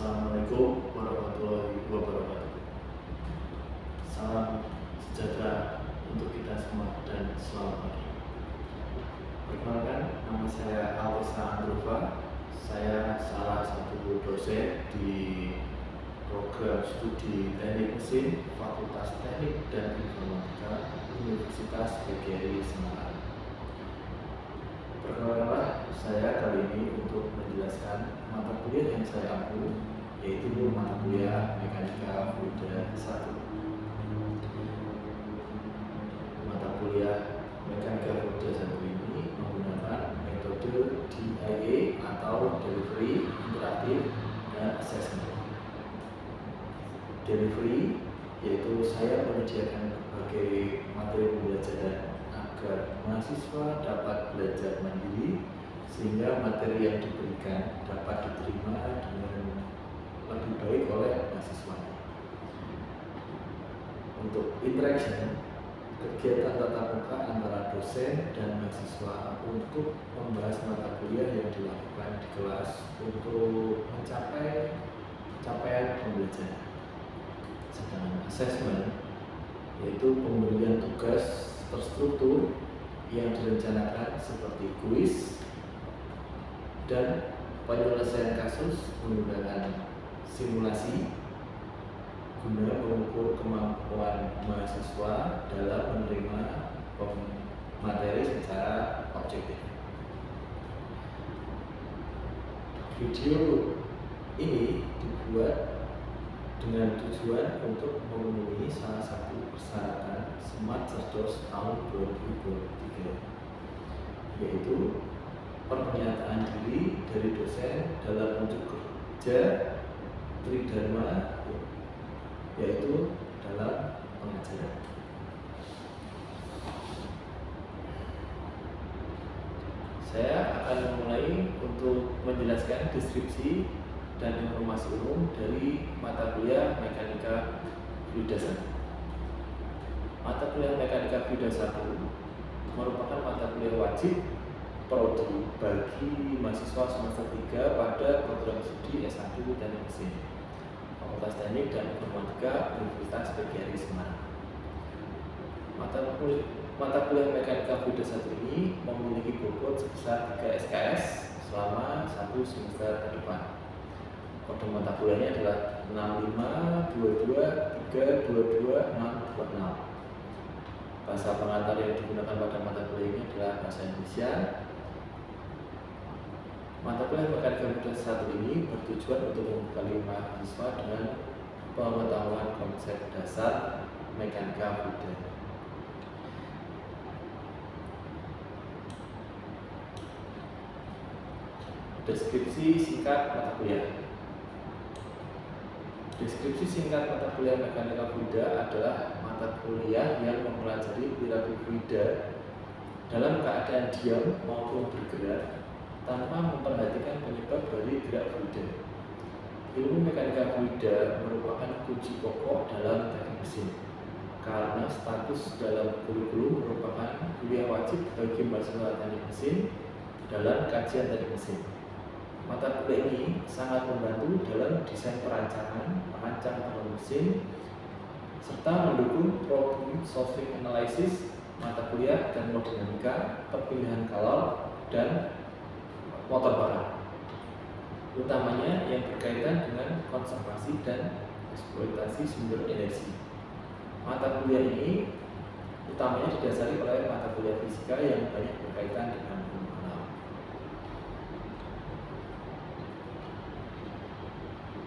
Assalamualaikum warahmatullahi wabarakatuh. Salam sejahtera untuk kita semua dan selamat pagi. Perkenalkan, nama saya Alisa Androva. Saya salah satu dosen di program studi Teknik Mesin Fakultas Teknik dan Informatika Universitas PGRI Semarang. Perkenalkanlah saya kali ini untuk menjelaskan mata kuliah yang saya ambil, yaitu mata kuliah Mekanika Fluida 1. Mata kuliah Mekanika Fluida 1 ini menggunakan metode DIA atau Delivery Interaktif dan Assessment. Delivery yaitu saya menyediakan berbagai materi pembelajaran agar mahasiswa dapat belajar mandiri sehingga materi yang diberikan dapat diterima dengan lebih baik oleh mahasiswa. Untuk interaction, kegiatan tatap muka antara dosen dan mahasiswa untuk membahas mata kuliah yang dilakukan di kelas untuk mencapai capaian pembelajaran. Sedangkan assessment yaitu pemberian tugas terstruktur yang direncanakan seperti kuis dan penyelesaian kasus menggunakan simulasi guna mengukur kemampuan mahasiswa dalam menerima materi secara objektif. Video ini dibuat dengan tujuan untuk memenuhi salah satu persyaratan Smart Cerdos tahun 2023, yaitu pernyataan diri dari dosen dalam unjuk kerja tridharma, yaitu dalam pengajaran. Saya akan memulai untuk menjelaskan deskripsi dan informasi umum dari mata kuliah Mekanika Fluida 1. Mata kuliah Mekanika Fluida 1 merupakan mata kuliah wajib prodi bagi mahasiswa semester 3 pada program studi S1 Teknik Mesin Fakultas Teknik dan Informatika Universitas PGRI Semarang. Mata kuliah Mekanika Fluida 1 ini memiliki bobot sebesar 3 SKS selama 1 semester ke depan. Kode mata kuliahnya adalah 65223222626. Bahasa pengantar yang digunakan pada mata kuliah ini adalah bahasa Indonesia. Mata kuliah Mekanika Fluida 1 ini bertujuan untuk membekali mahasiswa dengan pengetahuan konsep dasar mekanika fluida. Deskripsi singkat mata kuliah. Deskripsi singkat mata kuliah Mekanika Fluida adalah mata kuliah yang mempelajari perilaku fluida dalam keadaan diam maupun bergerak tanpa memperhatikan penyebab dari gerak fluida. Ilmu mekanika fluida merupakan kunci pokok dalam teknik mesin karena status dalam kurikulum merupakan kuliah wajib bagi mahasiswa teknik mesin dalam kajian teknik mesin. Mata kuliah ini sangat membantu dalam desain perancangan, merancang teknik mesin, serta mendukung problem solving analysis, mata kuliah termodinamika, perpindahan kalor, dan motor barang. Utamanya yang berkaitan dengan konservasi dan eksploitasi sumber energi. Mata kuliah ini utamanya didasari oleh mata kuliah fisika yang banyak berkaitan dengan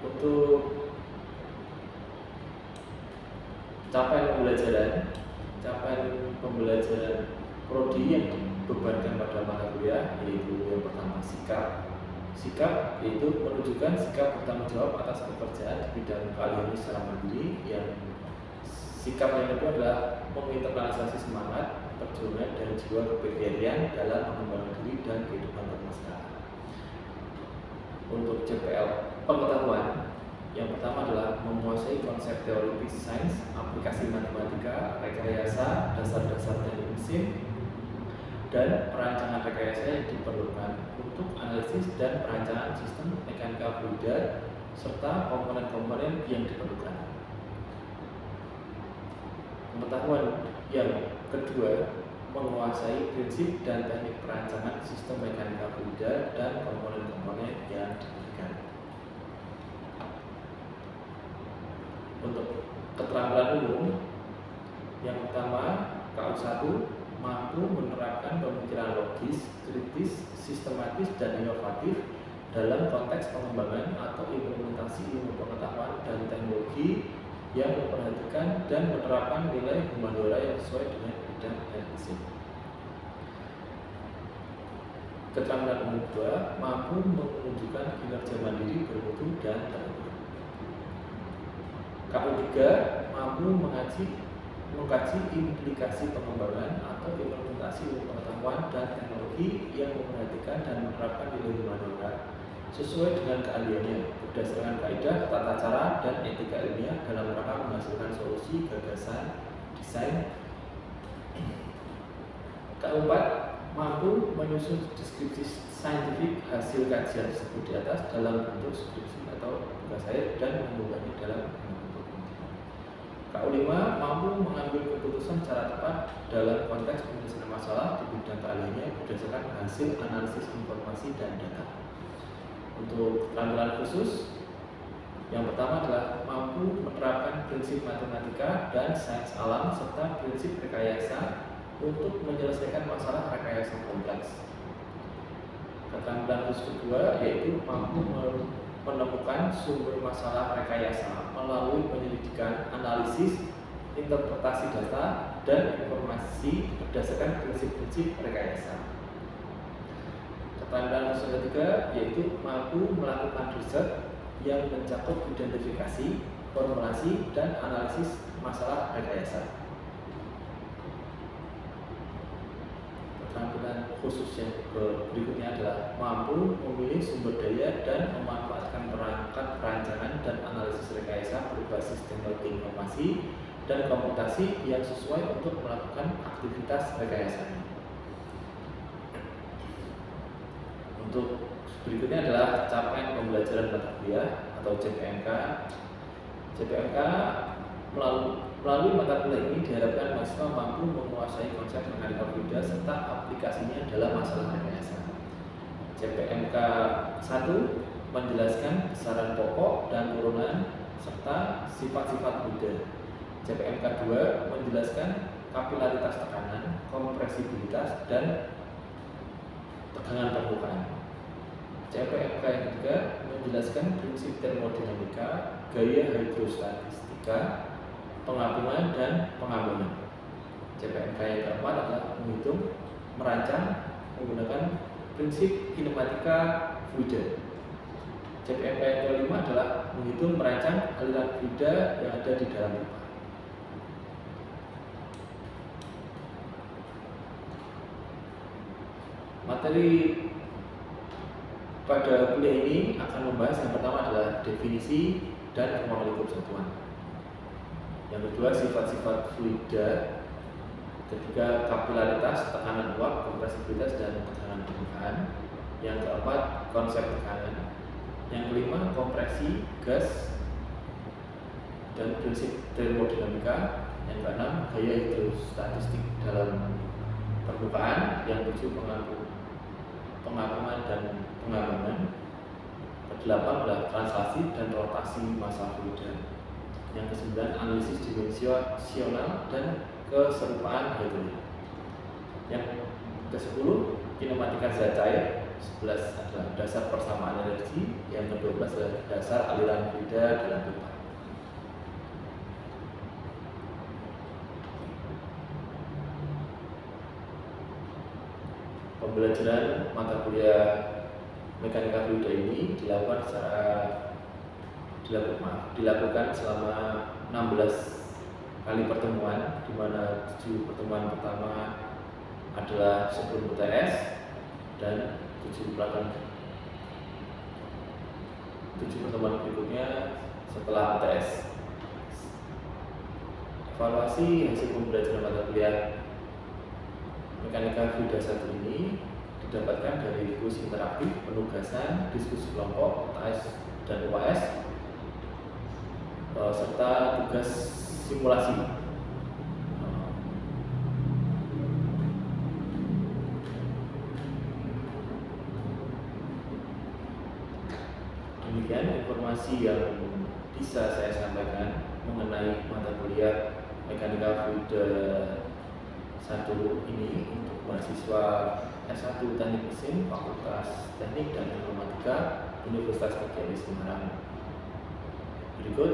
untuk capaian pembelajaran prodi yang dibebankan pada mata kuliah yaitu yang pertama sikap yaitu menunjukkan sikap bertanggung jawab atas pekerjaan di bidang keahlian secara mandiri. Yang sikap yang kedua adalah menginternalisasi semangat, perjuangan dan jiwa kepedulian dalam mengembangkan diri dan kehidupan bermasyarakat. Untuk CPL pengetahuan, yang pertama adalah menguasai konsep teori sains, aplikasi matematika, rekayasa, dasar-dasar teknik mesin, dan perancangan rekayasa yang diperlukan untuk analisis dan perancangan sistem mekanika fluida serta komponen-komponen yang diperlukan. Pengetahuan yang kedua, menguasai prinsip dan teknik perancangan sistem mekanika fluida dan komponen-komponen yang diberikan. Untuk keterampilan umum, yang pertama, KU1 mampu menerapkan pemikiran logis, kritis, sistematis, dan inovatif dalam konteks pengembangan atau implementasi ilmu pengetahuan dan teknologi yang memperhatikan dan menerapkan nilai humaniora yang sesuai dengan bidang dan isi. Keterampilan umum 2 mampu menunjukkan kinerja mandiri, bermutu, dan terukur. KU3 mampu mengkaji implikasi pengembangan atau implementasi ilmu pengetahuan dan teknologi yang memperhatikan dan menerapkan nilai humaniora sesuai dengan keahliannya berdasarkan kaidah, tata cara, dan etika ilmiah dalam rangka menghasilkan solusi, gagasan, desain. KU4 mampu menyusun deskripsi saintifik hasil kajian tersebut di atas dalam bentuk skripsi atau tugas akhir dan mengunggahnya dalam bentuk penelitian. KU5 mampu mengambil keputusan secara tepat dalam konteks penyelesaian masalah di bidang keahliannya berdasarkan hasil analisis informasi dan data. Untuk keterampilan khusus, yang pertama adalah mampu menerapkan prinsip matematika dan sains alam serta prinsip rekayasa untuk menyelesaikan masalah rekayasa kompleks. Keterampilan khusus kedua yaitu mampu menemukan sumber masalah rekayasa melalui penyelidikan, analisis, interpretasi data, dan informasi berdasarkan prinsip-prinsip rekayasa. Keterampilan khusus ketiga yaitu mampu melakukan riset yang mencakup identifikasi, formulasi, dan analisis masalah rekayasa. Keterampilan khusus yang berikutnya adalah mampu memilih sumber daya dan memanfaatkan perangkat perancangan dan analisis rekayasa berbasis teknologi informasi dan komputasi yang sesuai untuk melakukan aktivitas rekayasa. Untuk berikutnya adalah capaian pembelajaran mata kuliah atau CPMK. CPMK melalui mata kuliah ini diharapkan mahasiswa mampu menguasai konsep mekanika fluida serta aplikasinya dalam masalah rekayasa. CPMK 1 menjelaskan besaran pokok dan turunan serta sifat-sifat fluida. CPMK 2 menjelaskan kapilaritas tekanan, kompresibilitas, dan tegangan permukaan. CPMK yang ketiga menjelaskan prinsip termodinamika, gaya hidrostatika, pengapungan, dan pengambangan. CPMK yang keempat adalah menghitung, merancang menggunakan prinsip kinematika fluida. CPMK yang kelima adalah menghitung, merancang aliran fluida yang ada di dalam pipa. Materi pada kuliah ini akan membahas yang pertama adalah definisi dan ruang lingkup satuan. Yang kedua sifat-sifat fluida. Ketiga kapilaritas, tekanan uap, kompresibilitas, dan tekanan permukaan. Yang keempat konsep tekanan. Yang kelima kompresi, gas, dan prinsip termodinamika. Yang keenam gaya hidrostatistik dalam permukaan. Yang tujuh pengapungan dan pengambangan. Kedelapan adalah translasi dan rotasi massa fluida. Yang kesembilan analisis dimensional dan keserupaan hidrolik. Yang ke-10 kinematika zat cair. 11 adalah dasar persamaan energi. Yang ke-12 adalah dasar aliran fluida dalam pipa. Pembelajaran mata kuliah mekanika fluida ini dilakukan selama 16 kali pertemuan, di mana 7 pertemuan pertama adalah sebelum UTS dan 7 pertemuan berikutnya setelah UTS. Evaluasi hasil pembelajaran mata kuliah mekanika fluida 1 ini didapatkan dari kuis interaktif, penugasan, diskusi kelompok, UTS dan UAS, serta tugas simulasi. Demikian informasi yang bisa saya sampaikan mengenai mata kuliah Mekanika Fluida 1 ini untuk mahasiswa S1 Teknik Mesin Fakultas Teknik dan Informatika Universitas Pajajaran Semarang. Berikut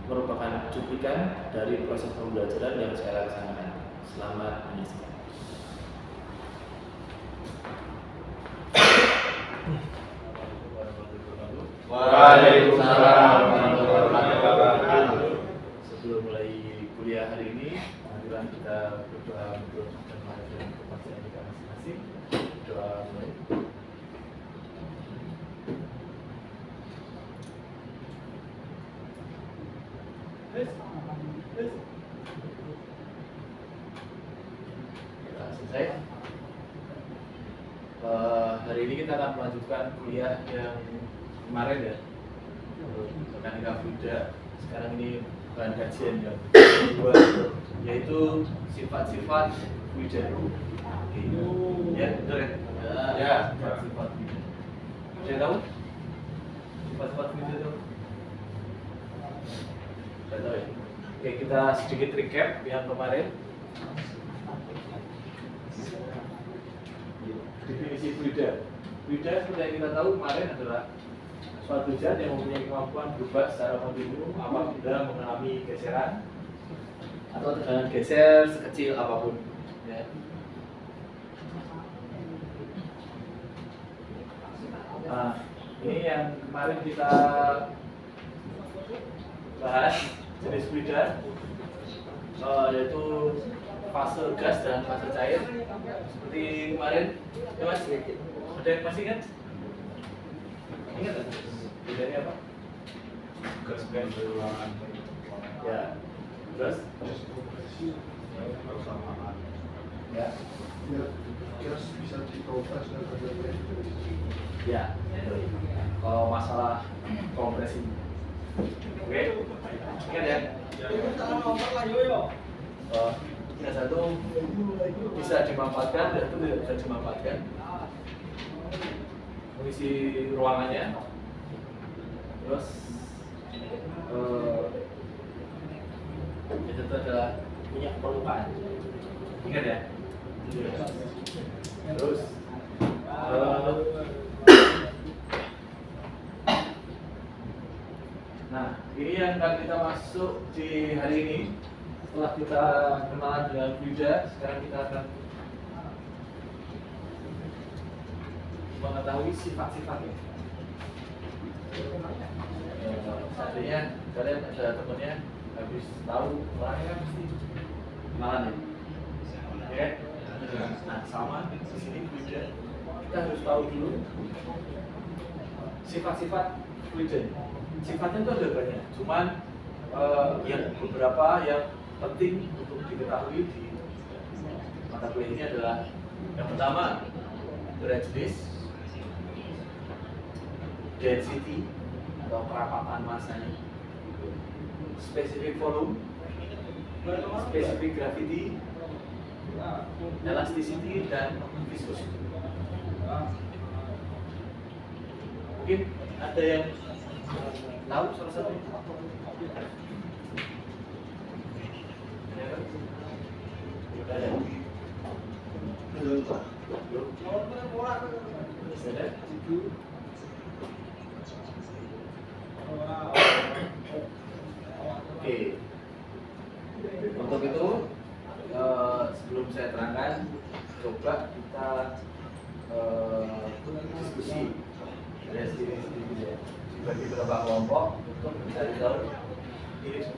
merupakan cuplikan dari proses pembelajaran yang saya laksanakan. Selamat menyaksikan. Waalaikumsalam warahmatullahi wabarakatuh. Sebelum mulai kuliah hari ini, marilah kita berdoa untuk kemajuan kebangsaan kita masing-masing. Doa mulai. Kita selesai. Hari ini kita akan melanjutkan kuliah yang kemarin ya, Mekanika Fluida. Sekarang ini bahan kajian yang kedua, yaitu sifat-sifat fluida. Oke. Ya, betul ya? Ya, sifat-sifat fluida. Sudah tahu? Sifat-sifat fluida itu? Sudah tahu ya? Oke, kita sedikit recap yang kemarin. Definisi fluida. Fluida seperti yang kita tahu kemarin adalah suatu zat yang mempunyai kemampuan berubah secara kontinu apabila mengalami geseran atau tekanan geser sekecil apapun. Ya. Nah, ini yang kemarin kita bahas jenis fluida, yaitu fase gas dan fase cair. Seperti kemarin, ya Mas, ada yang masih ingat? Ingat kan? Bedanya apa? Gas dan ruangan. Ya. Terus? Persamaan. Ya. Gas bisa dikompres dan terjadi. Ya. Kalau masalah kompresi. Oke. Ingat ya? Yang satu bisa dimanfaatkan dan itu tidak bisa dimanfaatkan. Mengisi ruangannya. Terus itu adalah punya perlukaan. Ingat ya? Terus nah, ini yang akan kita masuk di hari ini. Setelah kita kenalan dengan fluida, sekarang kita akan mengetahui sifat-sifatnya. Seandainya kalian ada temennya habis tahu orangnya pasti kenalan ya. Oke? Nah, sama di sini fluida. Kita harus tahu dulu sifat-sifat fluida. Sifatnya itu ada banyak, cuman yang beberapa yang penting untuk diketahui di mata kuliah ini adalah yang pertama berat jenis, density atau kerapatan masanya, specific volume, specific gravity, elasticity, dan viscosity. Mungkin ada yang tahu salah satunya? Oke. Untuk itu sebelum saya terangkan, coba kita diskusi ya, sedikit ya, dibagi beberapa kelompok untuk mencari tahu ini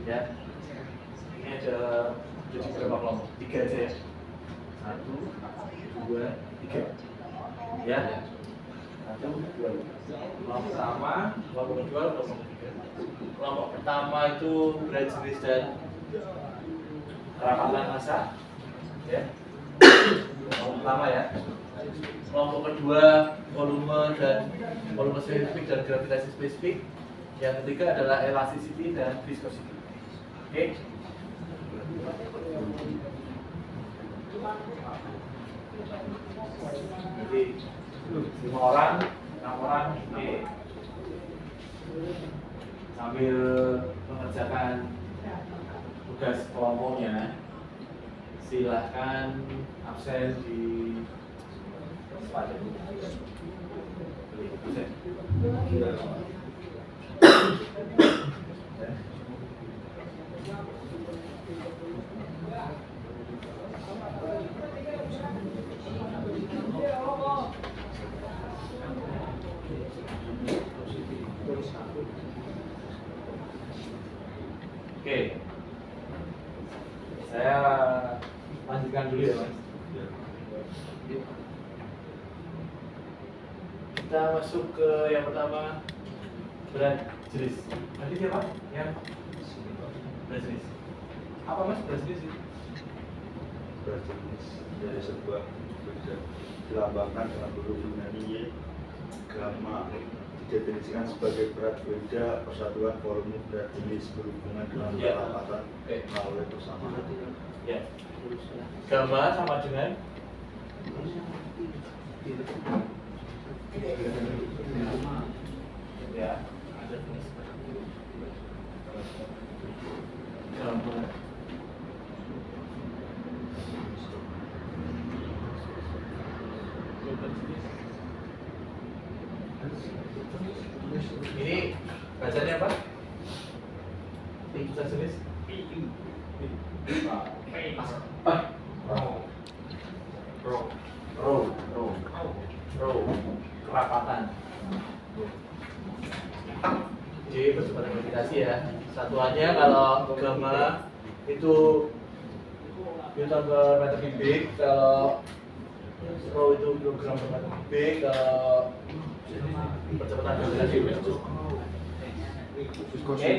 ya. Ini ada jadi berapa kelompok? 3 aja ya. 1, 2, 3 ya. 1, 2. Kelompok pertama, kelompok kedua, kelompok ketiga. Kelompok pertama itu berat jenis dan kerapatan massa ya. Kelompok pertama ya. Kelompok kedua volume spesifik dan gravitasi spesifik. Yang ketiga adalah elasticity dan viscosity. Oke. Jadi 5 orang, 6 orang, oke. Sambil mengerjakan tugas kelompoknya, silahkan absen di sepatu. Absen. Oke, saya lanjutkan dulu ya Mas. Kita masuk ke yang pertama, berat jenis. Nanti siapa? Yang berat jenis. Apa Mas berat jenis itu? Berat jenis dari sebuah benda dilambangkan dengan huruf Yunani Y, gamma, didefinisikan sebagai berat benda persatuan volume berat jenis berhubungan dengan kerapatan melalui persamaan. Ya. Gamma sama dengan ya. Gamma. Ini bacanya apa? Bisa tulis? Kerapatan. Jadi percepatan gravitasi ya. Satuannya kalau gamma itu newton per meter kubik, kalau rho itu kilogram per meter kubik, kalau percepatan gravitasi itu. Oke.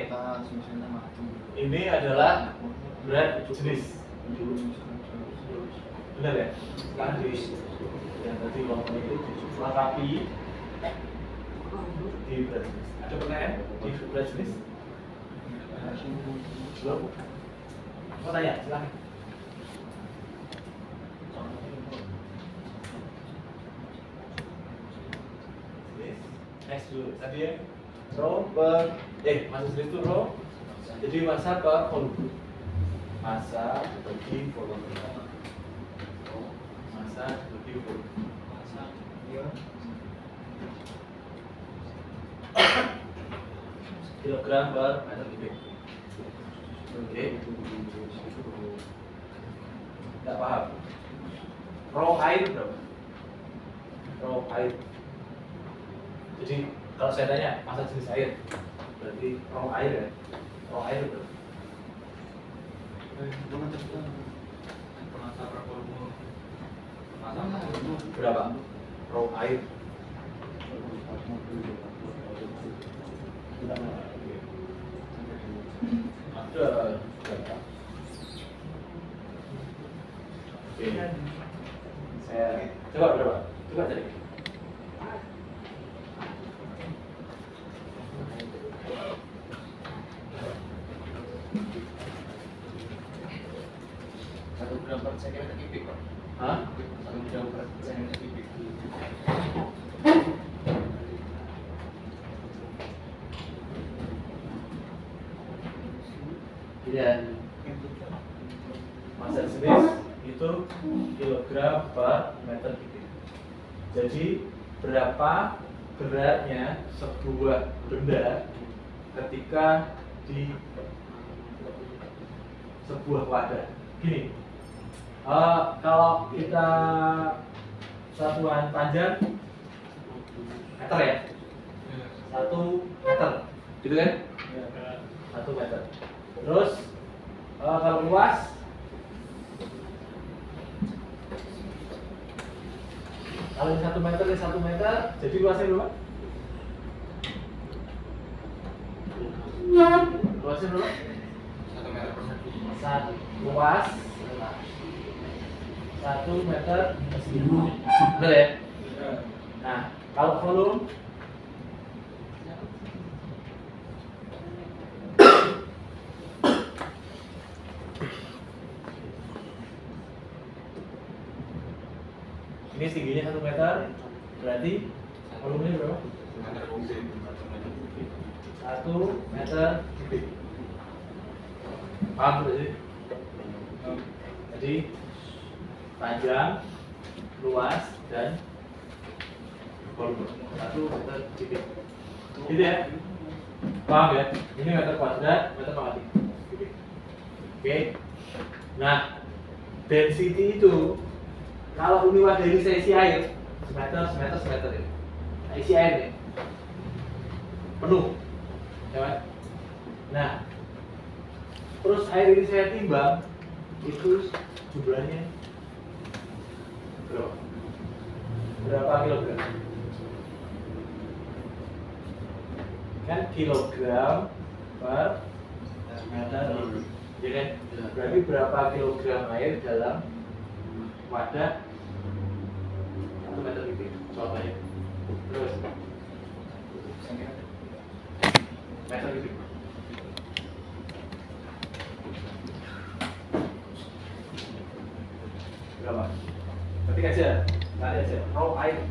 Ini adalah berat jenis. Benar ya? Sekarang di yang tadi waktu itu dilengkapi di berat jenis. Ada pertanyaan di berat jenis? Belum? Mau tanya? Silahkan. Next dulu. Tadi ya, rho per massa jenis itu rho. Jadi massa per volume. Massa bagi volume. Massa bagi volume. Kilogram per meter kubik. Oke. Tidak paham. Rho air berapa? Rho air. Jadi kalau saya tanya massa jenis air, berarti rho air ya? Rho air berapa? Berapa? Rho air. Ada berapa? Oke. Saya coba berapa? Coba cari. Gram per centimeter kubik Pak. Hah? 1 gram per centimeter kubik. Iya. Massa jenis itu kilogram per meter kubik. Jadi berapa beratnya sebuah benda ketika di sebuah wadah? Gini. Kalau kita satuan panjang meter ya, 1 meter, gitu kan? 1 meter. Terus kalau luas kalau ini 1 meter, ini 1 meter, jadi luasnya berapa? Luasnya berapa? 1 meter persegi. Luas 1 meter persegi. Benar ya? Nah, kalau volume Ini tingginya 1 meter, berarti volumenya berapa? 1 meter kubik. Paham berarti? Jadi panjang, luas, dan volume 1 meter kubik. Gitu ya? Paham ya? Ini meter kuadrat, meter pangkat kubik. Oke. Nah, density itu kalau ini wadah ini saya isi air semeter ini. Nah, isi air nih penuh, ya kan? Nah, terus air ini saya timbang, itu jumlahnya berapa kilogram? Kan kilogram per meter, ya kan? Berarti berapa kilogram air dalam wadah 1 meter kubik? Contohnya. Terus meter kubik. Berapa? Ketik aja, tarik aja. Raw air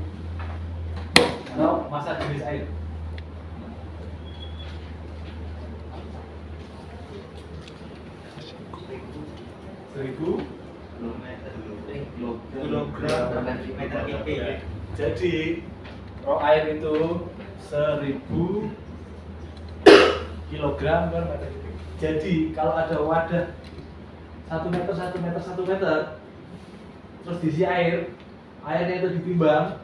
atau massa jenis air. Seribu kilogram per meter kubik. Jadi raw air itu 1000 kilogram per meter kubik. Jadi kalau ada wadah 1 meter, 1 meter, 1 meter, terus diisi air, airnya itu ditimbang,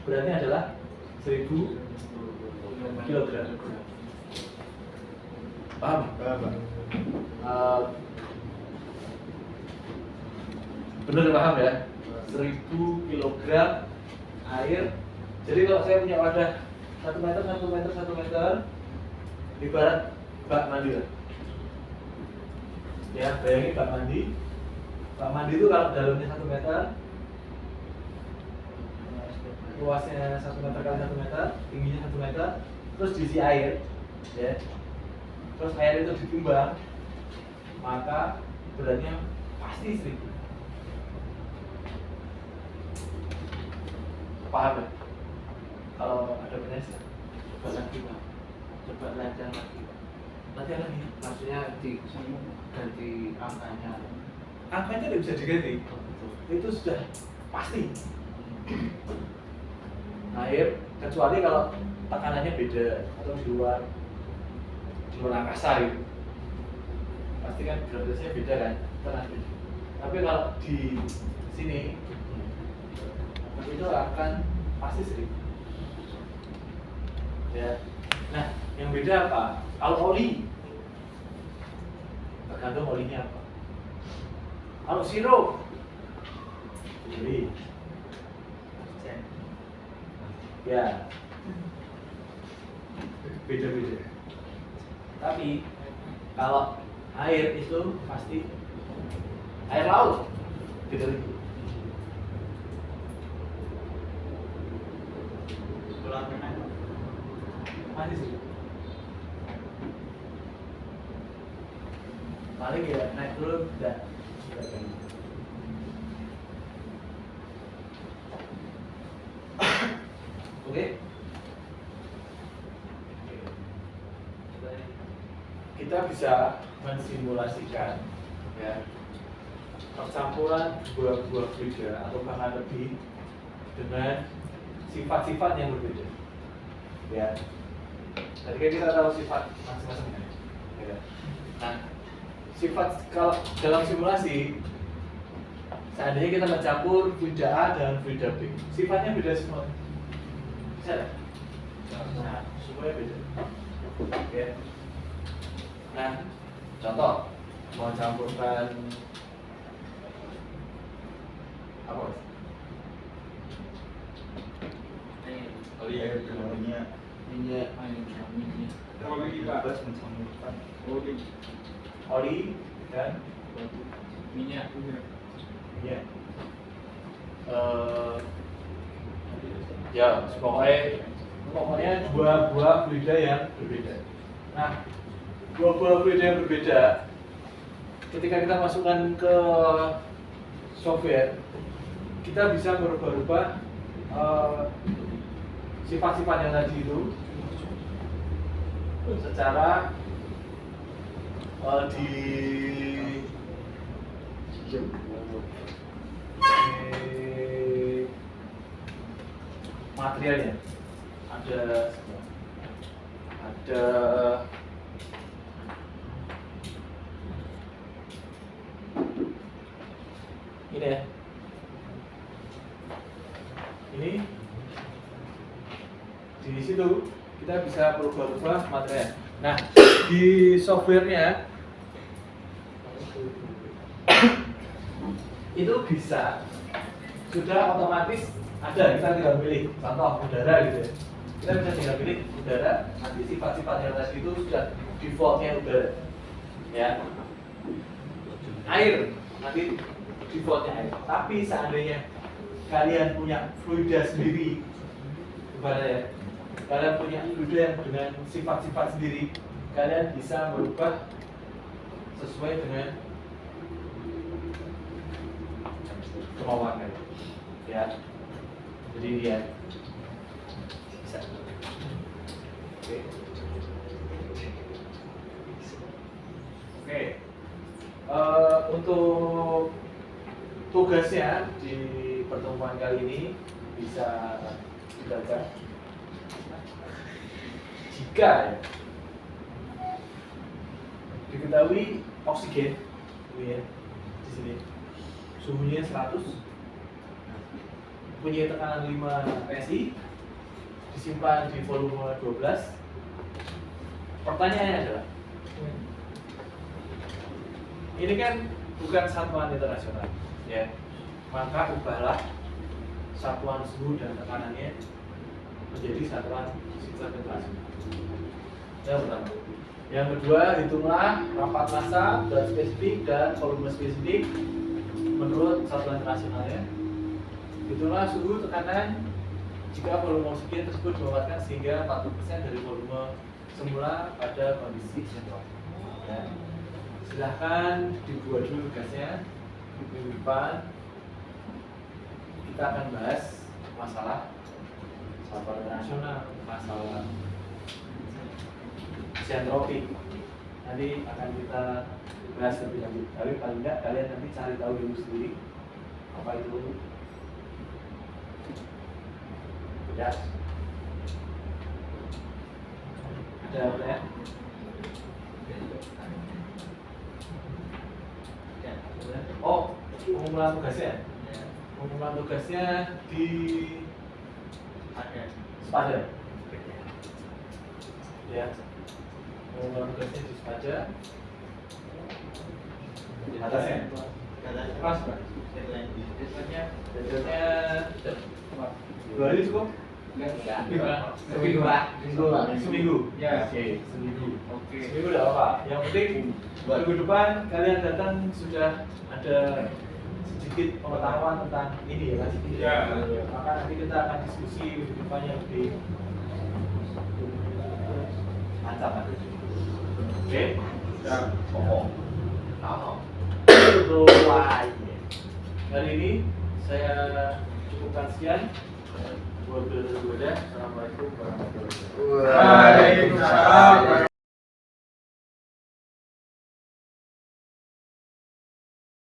berarti adalah 1000 kilogram. Paham? Bener paham ya? 1000 kilogram air. Jadi kalau saya punya wadah 1 meter, 1 meter, 1 meter, ibarat bak mandi lah. Ya, bayangin bak mandi. Bak mandi itu kalau dalamnya 1 meter, luasnya 1 meter kali 1 meter, tingginya 1 meter, terus diisi air, ya. Terus air itu ditimbang, maka beratnya pasti 1000. Paham ya? Kalau ada pertanyaan, coba lagi Pak. Coba latihan lagi. Latihan lagi. Maksudnya ganti angkanya. Angkanya tidak bisa diganti. Itu sudah pasti. Air, kecuali kalau tekanannya beda atau di luar angkasa gitu. Pasti kan gravitasinya beda kan, tekanan beda. Tapi kalau di sini itu akan pasti 1000. Ya. Nah, yang beda apa? Kalau oli, tergantung olinya apa. Kalau sirup, oli. Ya, beda-beda. Tapi kalau air itu pasti air laut, beda lagi. Masih sih. Paling ya naik turun tidak. Oke. Kita bisa mensimulasikan ya percampuran buah-buah fluida atau bahkan lebih dengan sifat-sifat yang berbeda. Ya. Tadi kan kita tahu sifat masing-masing ya. Nah, sifat kalau dalam simulasi seandainya kita mencampur fluida A dan fluida B, sifatnya beda semua. Bisa? Nah, semuanya beda. Ya. Nah, contoh mau campurkan apa? Minyak, oli dan Minyak. Ya, pokoknya buah-buah fluida yang berbeda. Nah, buah-buah fluida yang berbeda ketika kita masukkan ke software kita bisa merubah-rubah sifat-sifat yang tadi itu secara di materialnya ada ini ya, ini di situ kita bisa berubah-ubah material. Nah, di softwarenya itu bisa sudah otomatis ada, kita tinggal pilih contoh udara gitu ya, kita bisa tinggal pilih udara, nanti sifat-sifat yang tadi itu sudah defaultnya udara ya. Air nanti defaultnya air, tapi seandainya kalian punya fluida sendiri, gimana ya, kalian punya fluida yang dengan sifat-sifat sendiri, kalian bisa merubah sesuai dengan kemauan kalian ya. Jadi dia bisa. Oke. Untuk tugasnya di pertemuan kali ini bisa dibaca. Jika ya, diketahui oksigen ini ya, di sini suhunya 100, punya tekanan 5 PSI, disimpan di volume 12. Pertanyaannya adalah, ini kan bukan satuan internasional ya, maka ubahlah satuan suhu dan tekanannya menjadi satuan sistem internasional. Yang pertama. Yang kedua, hitunglah rapat massa, berat spesifik dan volume spesifik menurut satuan internasionalnya. Hitunglah suhu tekanan jika volume oksigen tersebut dilewatkan sehingga 40% dari volume semula pada kondisi sentral. Ya. Silahkan dibuat dulu tugasnya. Minggu depan kita akan bahas masalah satuan internasional, masalah sentropi. Nanti akan kita bahas lebih lanjut. Tapi paling tidak kalian nanti cari tahu dulu sendiri apa itu. Ya. Ada pertanyaan? Oh, pengumpulan tugasnya. Pengumpulan tugasnya di Sepada. Ya. Pengumpulan tugasnya di Sepada. Di atasnya. Pas, Pak. Deadline-nya 2 hari cukup? Seminggu. Ya, oke. Seminggu udah apa? Yang penting minggu depan kalian datang sudah ada sedikit pengetahuan tentang ini ya, ya. Maka nanti kita akan diskusi minggu depannya lebih mantap. Oke. Ya. Untuk kali ini saya cukupkan sekian. Assalamualaikum warahmatullahi wabarakatuh. Waalaikumsalam.